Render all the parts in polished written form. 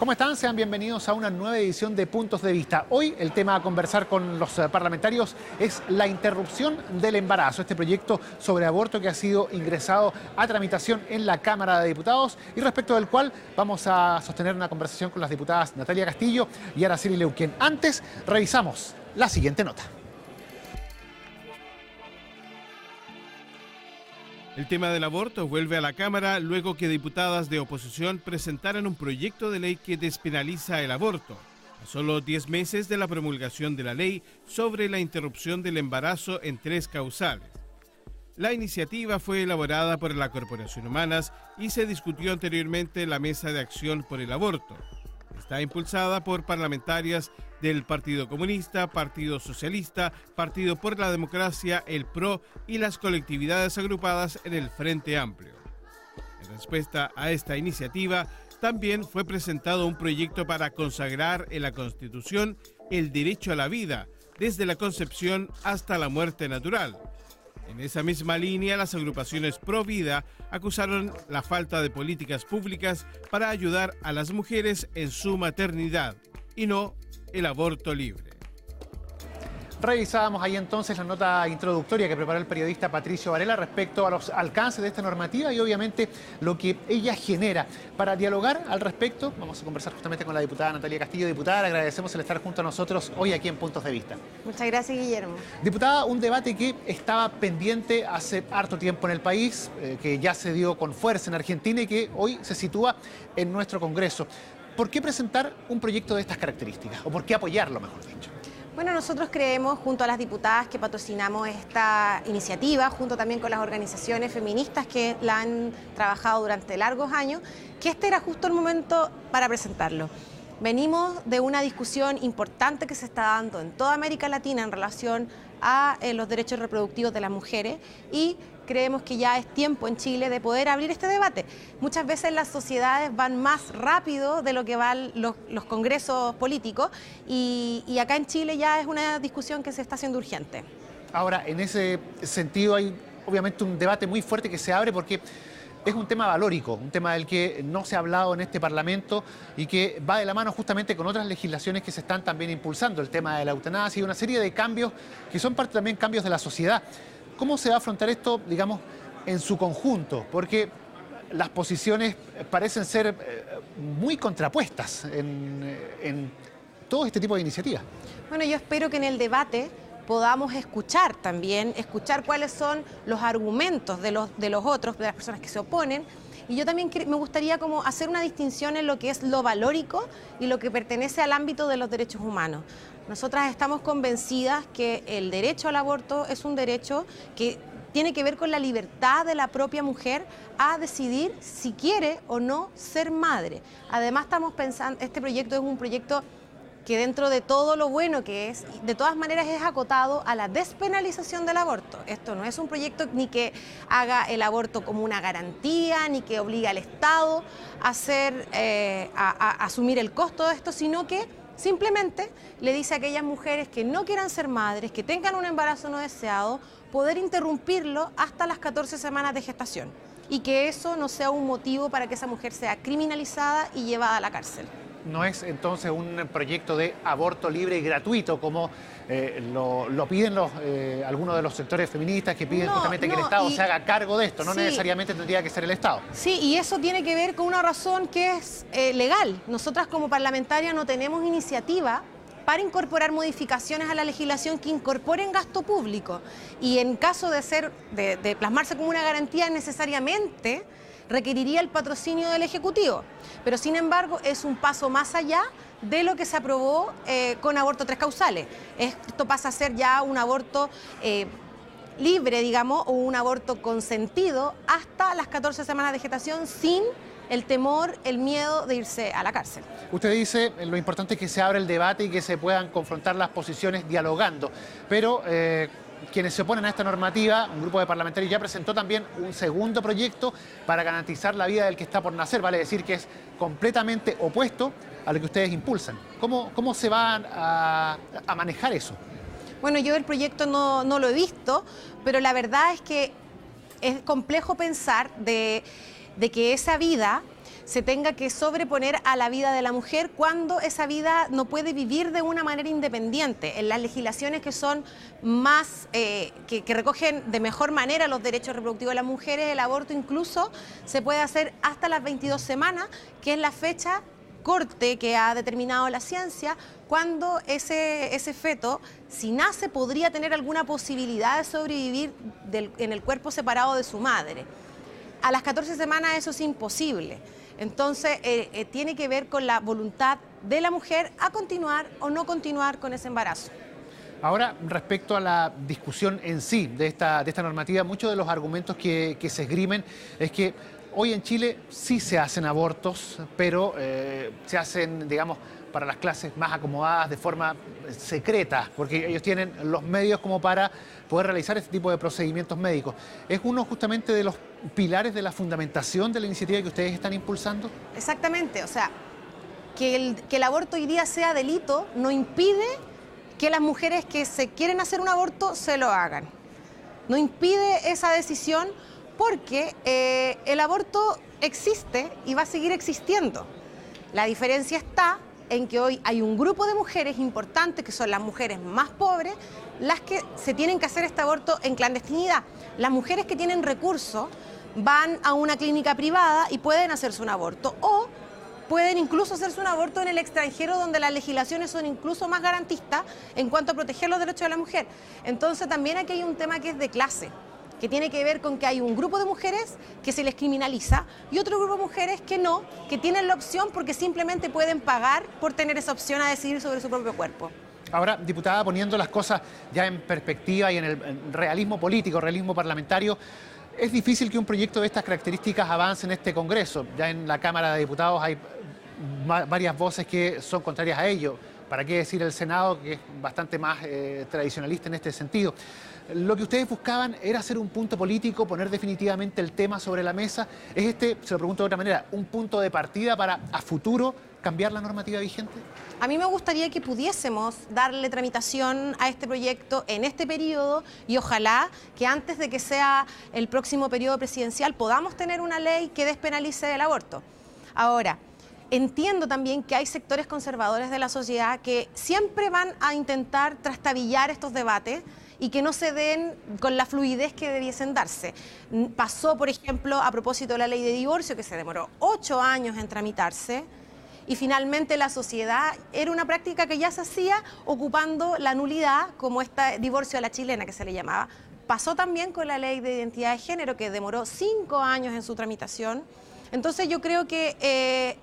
¿Cómo están? Sean bienvenidos a una nueva edición de Puntos de Vista. Hoy el tema a conversar con los parlamentarios es la interrupción del embarazo, este proyecto sobre aborto que ha sido ingresado a tramitación en la Cámara de Diputados y respecto del cual vamos a sostener una conversación con las diputadas Natalia Castillo y Araceli Leuquén. Antes, revisamos la siguiente nota. El tema del aborto vuelve a la Cámara luego que diputadas de oposición presentaran un proyecto de ley que despenaliza el aborto, a solo 10 meses de la promulgación de la ley sobre la interrupción del embarazo en 3 causales. La iniciativa fue elaborada por la Corporación Humanas y se discutió anteriormente en la Mesa de Acción por el Aborto. Está impulsada por parlamentarias del Partido Comunista, Partido Socialista, Partido por la Democracia, el PRO y las colectividades agrupadas en el Frente Amplio. En respuesta a esta iniciativa, también fue presentado un proyecto para consagrar en la Constitución el derecho a la vida, desde la concepción hasta la muerte natural. En esa misma línea, las agrupaciones pro vida acusaron la falta de políticas públicas para ayudar a las mujeres en su maternidad y no el aborto libre. Revisábamos ahí entonces la nota introductoria que preparó el periodista Patricio Varela respecto a los alcances de esta normativa y obviamente lo que ella genera. Para dialogar al respecto, vamos a conversar justamente con la diputada Natalia Castillo. Diputada, le agradecemos el estar junto a nosotros hoy aquí en Puntos de Vista. Muchas gracias, Guillermo. Diputada, un debate que estaba pendiente hace harto tiempo en el país, que ya se dio con fuerza en Argentina y que hoy se sitúa en nuestro Congreso. ¿Por qué presentar un proyecto de estas características? ¿O por qué apoyarlo, mejor dicho? Bueno, nosotros creemos, junto a las diputadas que patrocinamos esta iniciativa, junto también con las organizaciones feministas que la han trabajado durante largos años, que este era justo el momento para presentarlo. Venimos de una discusión importante que se está dando en toda América Latina en relación a los derechos reproductivos de las mujeres y creemos que ya es tiempo en Chile de poder abrir este debate. Muchas veces las sociedades van más rápido de lo que van los congresos políticos y acá en Chile ya es una discusión que se está haciendo urgente. Ahora, en ese sentido hay obviamente un debate muy fuerte que se abre porque es un tema valórico, un tema del que no se ha hablado en este Parlamento y que va de la mano justamente con otras legislaciones que se están también impulsando, el tema de la eutanasia y una serie de cambios que son parte también cambios de la sociedad. ¿Cómo se va a afrontar esto, digamos, en su conjunto? Porque las posiciones parecen ser muy contrapuestas en todo este tipo de iniciativas. Bueno, yo espero que en el debate podamos escuchar cuáles son los argumentos de los otros, de las personas que se oponen. Y yo también me gustaría como hacer una distinción en lo que es lo valórico y lo que pertenece al ámbito de los derechos humanos. Nosotras estamos convencidas que el derecho al aborto es un derecho que tiene que ver con la libertad de la propia mujer a decidir si quiere o no ser madre. Además estamos pensando, este proyecto es un proyecto que dentro de todo lo bueno que es, de todas maneras es acotado a la despenalización del aborto. Esto no es un proyecto ni que haga el aborto como una garantía, ni que obligue al Estado a asumir el costo de esto, sino que simplemente le dice a aquellas mujeres que no quieran ser madres, que tengan un embarazo no deseado, poder interrumpirlo hasta las 14 semanas de gestación y que eso no sea un motivo para que esa mujer sea criminalizada y llevada a la cárcel. No es entonces un proyecto de aborto libre y gratuito como lo piden algunos de los sectores feministas que piden justamente que el Estado se haga cargo de esto, no necesariamente tendría que ser el Estado. Sí, y eso tiene que ver con una razón que es legal. Nosotras como parlamentarias no tenemos iniciativa para incorporar modificaciones a la legislación que incorporen gasto público y en caso de plasmarse como una garantía necesariamente requeriría el patrocinio del Ejecutivo, pero sin embargo es un paso más allá de lo que se aprobó con aborto 3 causales. Esto pasa a ser ya un aborto libre, digamos, o un aborto consentido hasta las 14 semanas de gestación sin el temor, el miedo de irse a la cárcel. Usted dice lo importante es que se abra el debate y que se puedan confrontar las posiciones dialogando, pero quienes se oponen a esta normativa, un grupo de parlamentarios ya presentó también un segundo proyecto para garantizar la vida del que está por nacer, vale decir que es completamente opuesto a lo que ustedes impulsan. ¿Cómo se va a manejar eso? Bueno, yo el proyecto no lo he visto, pero la verdad es que es complejo pensar de que esa vida se tenga que sobreponer a la vida de la mujer cuando esa vida no puede vivir de una manera independiente. En las legislaciones que son más, que recogen de mejor manera los derechos reproductivos de las mujeres, el aborto incluso se puede hacer hasta las 22 semanas, que es la fecha corte que ha determinado la ciencia, cuando ese feto, si nace, podría tener alguna posibilidad de sobrevivir en el cuerpo separado de su madre. A las 14 semanas eso es imposible. Entonces, tiene que ver con la voluntad de la mujer a continuar o no continuar con ese embarazo. Ahora, respecto a la discusión en sí de esta normativa, muchos de los argumentos que se esgrimen es que hoy en Chile sí se hacen abortos, pero se hacen, digamos, para las clases más acomodadas de forma secreta, porque ellos tienen los medios como para poder realizar este tipo de procedimientos médicos. ¿Es uno justamente de los pilares de la fundamentación de la iniciativa que ustedes están impulsando? Exactamente, o sea, que el aborto hoy día sea delito no impide que las mujeres que se quieren hacer un aborto se lo hagan. No impide esa decisión porque el aborto existe y va a seguir existiendo. La diferencia está en que hoy hay un grupo de mujeres importantes, que son las mujeres más pobres, las que se tienen que hacer este aborto en clandestinidad. Las mujeres que tienen recursos van a una clínica privada y pueden hacerse un aborto, o pueden incluso hacerse un aborto en el extranjero, donde las legislaciones son incluso más garantistas en cuanto a proteger los derechos de la mujer. Entonces también aquí hay un tema que es de clase, que tiene que ver con que hay un grupo de mujeres que se les criminaliza y otro grupo de mujeres que no, que tienen la opción porque simplemente pueden pagar por tener esa opción a decidir sobre su propio cuerpo. Ahora, diputada, poniendo las cosas ya en perspectiva y en el realismo político, realismo parlamentario, es difícil que un proyecto de estas características avance en este Congreso. Ya en la Cámara de Diputados hay varias voces que son contrarias a ello. ¿Para qué decir el Senado, que es bastante más tradicionalista en este sentido? Lo que ustedes buscaban era hacer un punto político, poner definitivamente el tema sobre la mesa. ¿Es este, se lo pregunto de otra manera, un punto de partida para a futuro cambiar la normativa vigente? A mí me gustaría que pudiésemos darle tramitación a este proyecto en este periodo y ojalá que antes de que sea el próximo periodo presidencial podamos tener una ley que despenalice el aborto. Ahora, entiendo también que hay sectores conservadores de la sociedad que siempre van a intentar trastabillar estos debates y que no se den con la fluidez que debiesen darse. Pasó, por ejemplo, a propósito de la ley de divorcio, que se demoró 8 años en tramitarse, y finalmente la sociedad era una práctica que ya se hacía ocupando la nulidad, como este divorcio a la chilena que se le llamaba. Pasó también con la ley de identidad de género, que demoró 5 años en su tramitación. Entonces yo creo que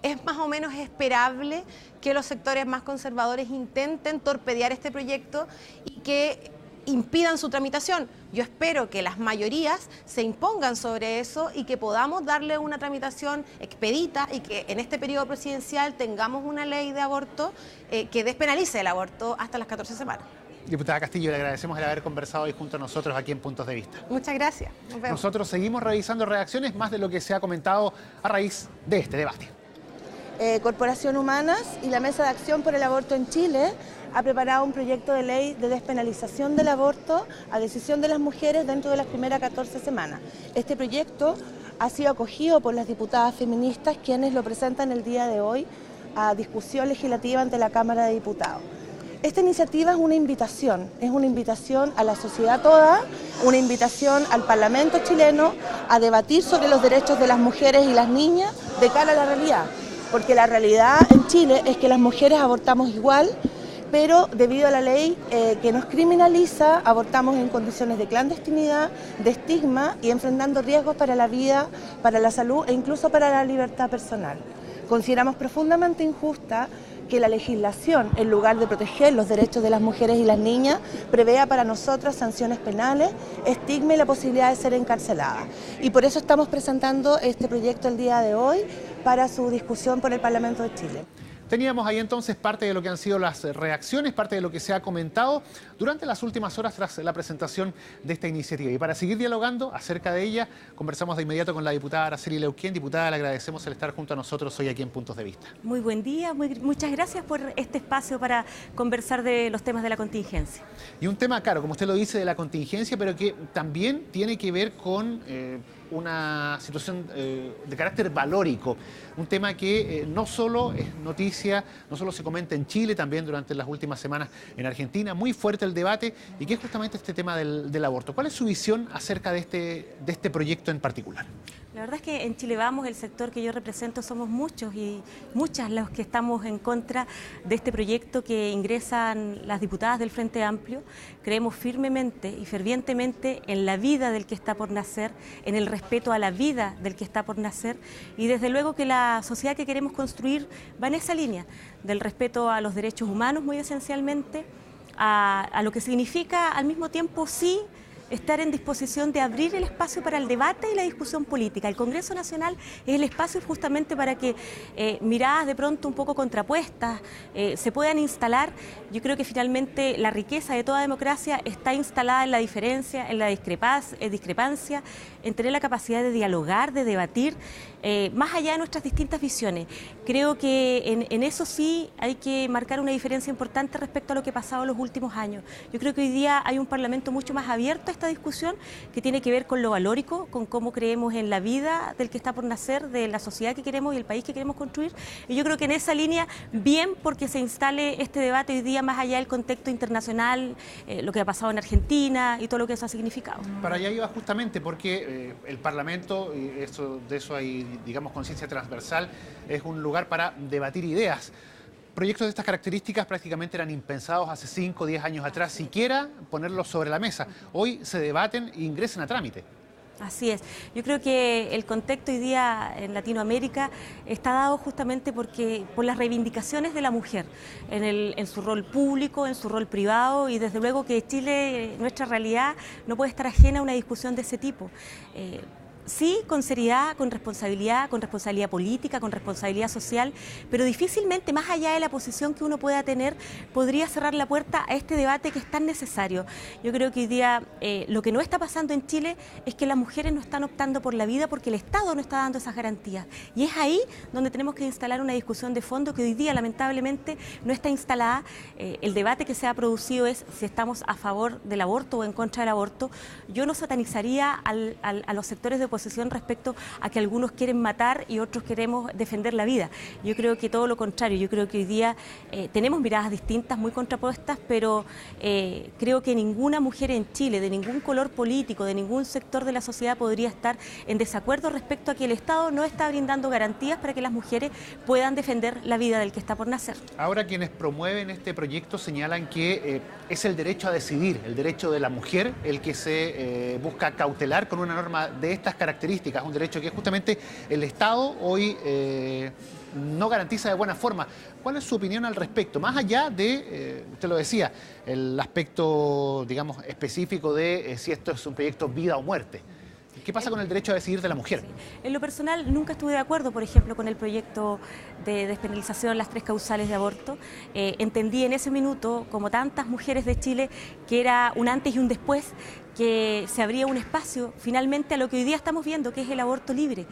es más o menos esperable que los sectores más conservadores intenten torpedear este proyecto y que impidan su tramitación. Yo espero que las mayorías se impongan sobre eso y que podamos darle una tramitación expedita y que en este periodo presidencial tengamos una ley de aborto que despenalice el aborto hasta las 14 semanas. Diputada Castillo, le agradecemos el haber conversado hoy junto a nosotros aquí en Puntos de Vista. Muchas gracias. Nos vemos. Nosotros seguimos revisando reacciones, más de lo que se ha comentado a raíz de este debate. Corporación Humanas y la Mesa de Acción por el Aborto en Chile ha preparado un proyecto de ley de despenalización del aborto a decisión de las mujeres dentro de las primeras 14 semanas. Este proyecto ha sido acogido por las diputadas feministas, quienes lo presentan el día de hoy a discusión legislativa ante la Cámara de Diputados. Esta iniciativa es una invitación a la sociedad toda, una invitación al Parlamento chileno a debatir sobre los derechos de las mujeres y las niñas de cara a la realidad. Porque la realidad en Chile es que las mujeres abortamos igual, pero debido a la ley que nos criminaliza, abortamos en condiciones de clandestinidad, de estigma y enfrentando riesgos para la vida, para la salud e incluso para la libertad personal. Consideramos profundamente injusta que la legislación, en lugar de proteger los derechos de las mujeres y las niñas, prevea para nosotras sanciones penales, estigma y la posibilidad de ser encarceladas. Y por eso estamos presentando este proyecto el día de hoy para su discusión por el Parlamento de Chile. Teníamos ahí entonces parte de lo que han sido las reacciones, parte de lo que se ha comentado durante las últimas horas tras la presentación de esta iniciativa. Y para seguir dialogando acerca de ella, conversamos de inmediato con la diputada Araceli Leuquén. Diputada, le agradecemos el estar junto a nosotros hoy aquí en Puntos de Vista. Muy buen día, muchas gracias por este espacio para conversar de los temas de la contingencia. Y un tema, claro, como usted lo dice, de la contingencia, pero que también tiene que ver con una situación de carácter valórico, un tema que no solo es noticia, no solo se comenta en Chile, también durante las últimas semanas en Argentina, muy fuerte el debate, y que es justamente este tema del aborto. ¿Cuál es su visión acerca de este proyecto en particular? La verdad es que en Chile Vamos, el sector que yo represento, somos muchos y muchas los que estamos en contra de este proyecto que ingresan las diputadas del Frente Amplio. Creemos firmemente y fervientemente en la vida del que está por nacer, en el respeto a la vida del que está por nacer, y desde luego que la sociedad que queremos construir va en esa línea, del respeto a los derechos humanos muy esencialmente, a lo que significa al mismo tiempo sí estar en disposición de abrir el espacio para el debate y la discusión política. El Congreso Nacional es el espacio justamente para que miradas de pronto un poco contrapuestas se puedan instalar. Yo creo que finalmente la riqueza de toda democracia está instalada en la diferencia, en la discrepancia, en tener la capacidad de dialogar, de debatir, más allá de nuestras distintas visiones. Creo que en eso sí hay que marcar una diferencia importante respecto a lo que ha pasado en los últimos años. Yo creo que hoy día hay un Parlamento mucho más abierto a esta discusión, que tiene que ver con lo valórico, con cómo creemos en la vida del que está por nacer, de la sociedad que queremos y el país que queremos construir. Y yo creo que en esa línea, bien porque se instale este debate hoy día más allá del contexto internacional, lo que ha pasado en Argentina y todo lo que eso ha significado. Para allá iba justamente porque el Parlamento, y de eso hay, digamos, conciencia transversal, es un lugar para debatir ideas. Proyectos de estas características prácticamente eran impensados hace 5 o 10 años atrás, siquiera ponerlos sobre la mesa. Hoy se debaten e ingresan a trámite. Así es. Yo creo que el contexto hoy día en Latinoamérica está dado justamente por las reivindicaciones de la mujer en su rol público, en su rol privado, y desde luego que Chile, nuestra realidad, no puede estar ajena a una discusión de ese tipo. Sí, con seriedad, con responsabilidad política, con responsabilidad social, pero difícilmente, más allá de la posición que uno pueda tener, podría cerrar la puerta a este debate que es tan necesario. Yo creo que hoy día lo que no está pasando en Chile es que las mujeres no están optando por la vida porque el Estado no está dando esas garantías. Y es ahí donde tenemos que instalar una discusión de fondo que hoy día lamentablemente no está instalada. El debate que se ha producido es si estamos a favor del aborto o en contra del aborto. Yo no satanizaría a los sectores de oposición respecto a que algunos quieren matar y otros queremos defender la vida. Yo creo que todo lo contrario. Yo creo que hoy día tenemos miradas distintas, muy contrapuestas, pero creo que ninguna mujer en Chile, de ningún color político, de ningún sector de la sociedad podría estar en desacuerdo respecto a que el Estado no está brindando garantías para que las mujeres puedan defender la vida del que está por nacer. Ahora, quienes promueven este proyecto señalan que es el derecho a decidir, el derecho de la mujer, el que se busca cautelar con una norma de estas características, un derecho que justamente el Estado hoy no garantiza de buena forma. ¿Cuál es su opinión al respecto? Más allá de, usted lo decía, el aspecto, digamos, específico de si esto es un proyecto vida o muerte. ¿Qué pasa con el derecho a decidir de la mujer? Sí. En lo personal nunca estuve de acuerdo, por ejemplo, con el proyecto de despenalización de las 3 causales de aborto. Entendí en ese minuto, como tantas mujeres de Chile, que era un antes y un después, que se abría un espacio finalmente a lo que hoy día estamos viendo, que es el aborto libre.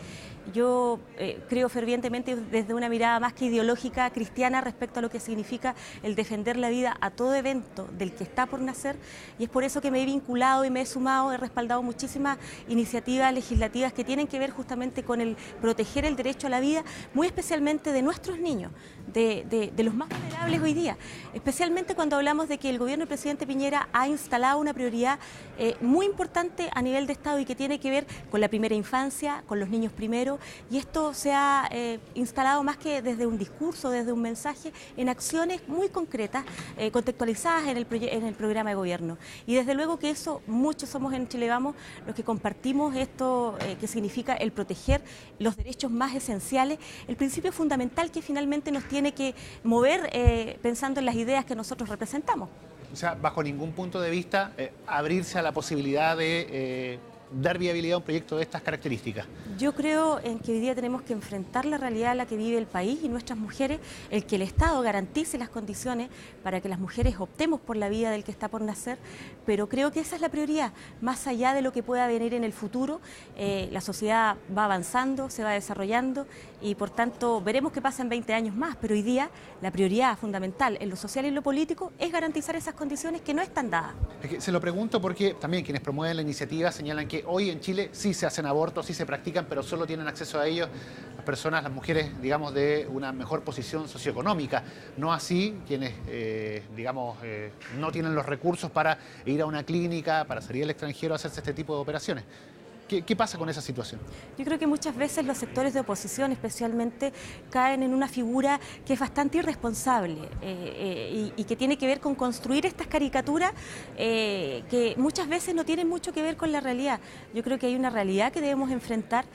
Yo creo fervientemente desde una mirada más que ideológica cristiana respecto a lo que significa el defender la vida a todo evento del que está por nacer, y es por eso que me he vinculado y me he sumado, he respaldado muchísimas iniciativas legislativas que tienen que ver justamente con el proteger el derecho a la vida, muy especialmente de nuestros niños, de los más vulnerables hoy día, especialmente cuando hablamos de que el gobierno del presidente Piñera ha instalado una prioridad muy importante a nivel de Estado y que tiene que ver con la primera infancia, con los niños primero, y esto se ha instalado más que desde un discurso, desde un mensaje, en acciones muy concretas, contextualizadas en el programa de gobierno. Y desde luego que eso, muchos somos en Chile Vamos los que compartimos esto que significa el proteger los derechos más esenciales, el principio fundamental que finalmente nos tiene que mover pensando en las ideas que nosotros representamos. O sea, bajo ningún punto de vista, abrirse a la posibilidad de dar viabilidad a un proyecto de estas características. Yo creo en que hoy día tenemos que enfrentar la realidad en la que vive el país y nuestras mujeres, el que el Estado garantice las condiciones para que las mujeres optemos por la vida del que está por nacer, pero creo que esa es la prioridad, más allá de lo que pueda venir en el futuro. La sociedad va avanzando, se va desarrollando y por tanto veremos qué pasa en 20 años más, pero hoy día la prioridad fundamental en lo social y en lo político es garantizar esas condiciones que no están dadas. Se lo pregunto porque también quienes promueven la iniciativa señalan que que hoy en Chile sí se hacen abortos, sí se practican, pero solo tienen acceso a ellos las personas, las mujeres, digamos, de una mejor posición socioeconómica. No así quienes, no tienen los recursos para ir a una clínica, para salir al extranjero a hacerse este tipo de operaciones. ¿Qué pasa con esa situación? Yo creo que muchas veces los sectores de oposición especialmente caen en una figura que es bastante irresponsable y que tiene que ver con construir estas caricaturas que muchas veces no tienen mucho que ver con la realidad. Yo creo que hay una realidad que debemos enfrentar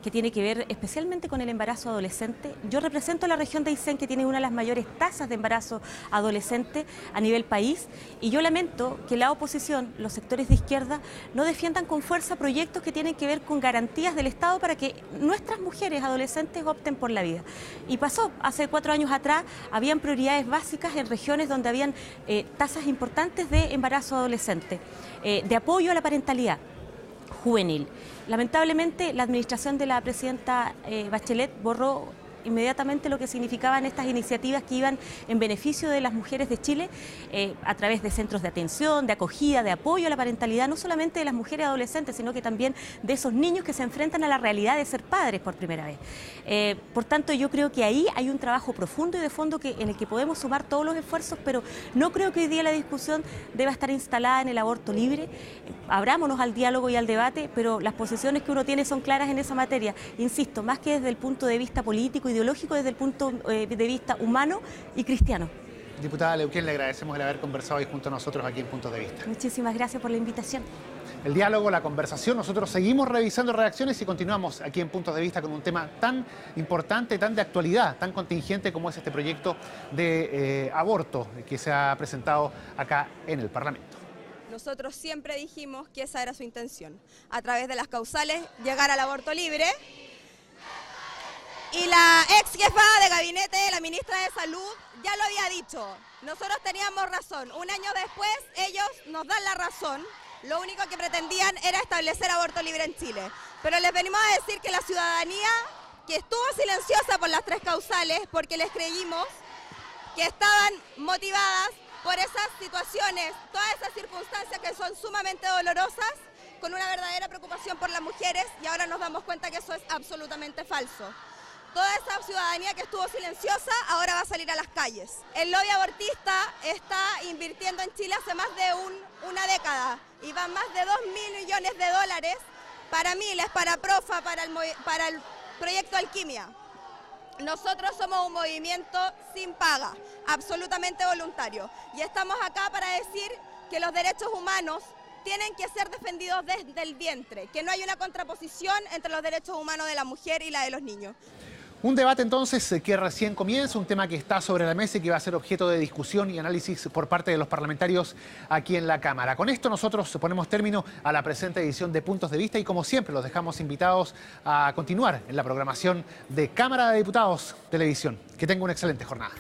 que tiene que ver especialmente con el embarazo adolescente. Yo represento la región de Aysén, que tiene una de las mayores tasas de embarazo adolescente a nivel país, y yo lamento que la oposición, los sectores de izquierda, no defiendan con fuerza proyectos que tienen que ver con garantías del Estado para que nuestras mujeres adolescentes opten por la vida. Y pasó, hace 4 años atrás, habían prioridades básicas en regiones donde habían tasas importantes de embarazo adolescente, de apoyo a la parentalidad juvenil. Lamentablemente, la administración de la presidenta Bachelet borró inmediatamente lo que significaban estas iniciativas que iban en beneficio de las mujeres de Chile a través de centros de atención, de acogida, de apoyo a la parentalidad, no solamente de las mujeres adolescentes, sino que también de esos niños que se enfrentan a la realidad de ser padres por primera vez. Por tanto, yo creo que ahí hay un trabajo profundo y de fondo en el que podemos sumar todos los esfuerzos, pero no creo que hoy día la discusión deba estar instalada en el aborto libre. Abrámonos al diálogo y al debate, pero las posiciones que uno tiene son claras en esa materia. Insisto, más que desde el punto de vista político y ideológico, desde el punto de vista humano y cristiano. Diputada Leuquén, le agradecemos el haber conversado hoy junto a nosotros aquí en Puntos de Vista. Muchísimas gracias por la invitación. El diálogo, la conversación, nosotros seguimos revisando reacciones y continuamos aquí en Puntos de Vista con un tema tan importante, tan de actualidad, tan contingente como es este proyecto de aborto que se ha presentado acá en el Parlamento. Nosotros siempre dijimos que esa era su intención, a través de las causales llegar al aborto libre. Y la ex jefa de gabinete, la ministra de Salud, ya lo había dicho. Nosotros teníamos razón. Un año después, ellos nos dan la razón. Lo único que pretendían era establecer aborto libre en Chile. Pero les venimos a decir que la ciudadanía, que estuvo silenciosa por las 3 causales, porque les creímos que estaban motivadas por esas situaciones, todas esas circunstancias que son sumamente dolorosas, con una verdadera preocupación por las mujeres, y ahora nos damos cuenta que eso es absolutamente falso. Toda esa ciudadanía que estuvo silenciosa ahora va a salir a las calles. El lobby abortista está invirtiendo en Chile hace más de una década y van más de 2.000 millones de dólares para Miles, para Profa, para el proyecto Alquimia. Nosotros somos un movimiento sin paga, absolutamente voluntario, y estamos acá para decir que los derechos humanos tienen que ser defendidos desde el vientre, que no hay una contraposición entre los derechos humanos de la mujer y la de los niños. Un debate entonces que recién comienza, un tema que está sobre la mesa y que va a ser objeto de discusión y análisis por parte de los parlamentarios aquí en la Cámara. Con esto nosotros ponemos término a la presente edición de Puntos de Vista y como siempre los dejamos invitados a continuar en la programación de Cámara de Diputados Televisión. Que tenga una excelente jornada.